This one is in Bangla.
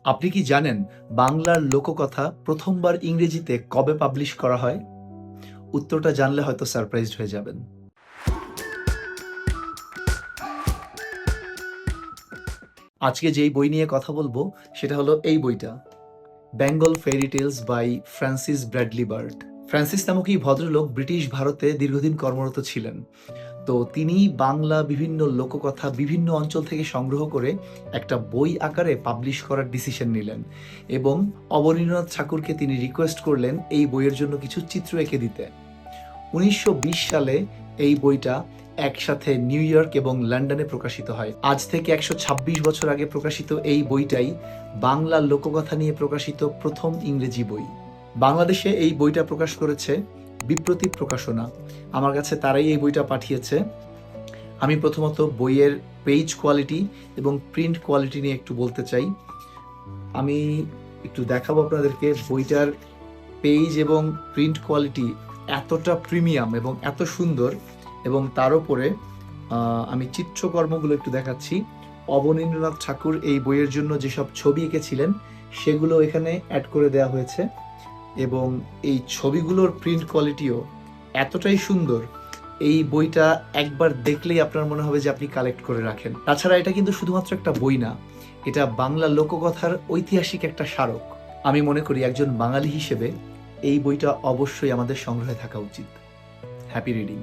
আপনি কি জানেন বাংলার লোককথা প্রথমবার ইংরেজিতে কবে পাবলিশ করা হয়? উত্তরটা জানলে হয়তো সারপ্রাইজড হয়ে যাবেন। আজকে যেই বই নিয়ে কথা বলবো সেটা হলো এই বইটা, 'Bengal fairy tales' by Francis Bradley Burt. Francis নামক এই ভদ্রলোক ব্রিটিশ ভারতে দীর্ঘদিন কর্মরত ছিলেন। তো তিনি বাংলা বিভিন্ন লোককথা বিভিন্ন অঞ্চল থেকে সংগ্রহ করে একটা বই আকারে পাবলিশ করার ডিসিশন নিলেন এবং অবনীন্দ্রনাথ ঠাকুরকে তিনি রিকোয়েস্ট করলেন এই বইয়ের জন্য কিছু চিত্র এঁকে দিতে। ১৯২০ সালে এই বইটা একসাথে নিউ ইয়র্ক এবং লন্ডনে প্রকাশিত হয়। আজ থেকে ১২৬ বছর আগে প্রকাশিত এই বইটাই বাংলা লোককথা নিয়ে প্রকাশিত প্রথম ইংরেজি বই। বাংলাদেশে এই বইটা প্রকাশ করেছে বিপ্রতীপ প্রকাশনা। আমার কাছে তারাই এই বইটা পাঠিয়েছে। আমি প্রথমত বইয়ের পেজ কোয়ালিটি এবং প্রিন্ট কোয়ালিটি নিয়ে একটু বলতে চাই। আমি একটু দেখাবো আপনাদেরকে বইটার পেজ এবং প্রিন্ট কোয়ালিটি এতটা প্রিমিয়াম এবং এত সুন্দর, এবং তার উপরে আমি চিত্রকর্মগুলো একটু দেখাচ্ছি। অবনীন্দ্রনাথ ঠাকুর এই বইয়ের জন্য যেসব ছবি এঁকেছিলেন সেগুলো এখানে অ্যাড করে দেওয়া হয়েছে, এবং এই ছবিগুলোর প্রিন্ট কোয়ালিটিও এতটাই সুন্দর, এই বইটা একবার দেখলেই আপনার মনে হবে যে আপনি কালেক্ট করে রাখেন। তাছাড়া এটা কিন্তু শুধুমাত্র একটা বই না, এটা বাংলা লোককথার ঐতিহাসিক একটা স্মারক। আমি মনে করি একজন বাঙালি হিসেবে এই বইটা অবশ্যই আমাদের সংগ্রহে থাকা উচিত। Happy reading.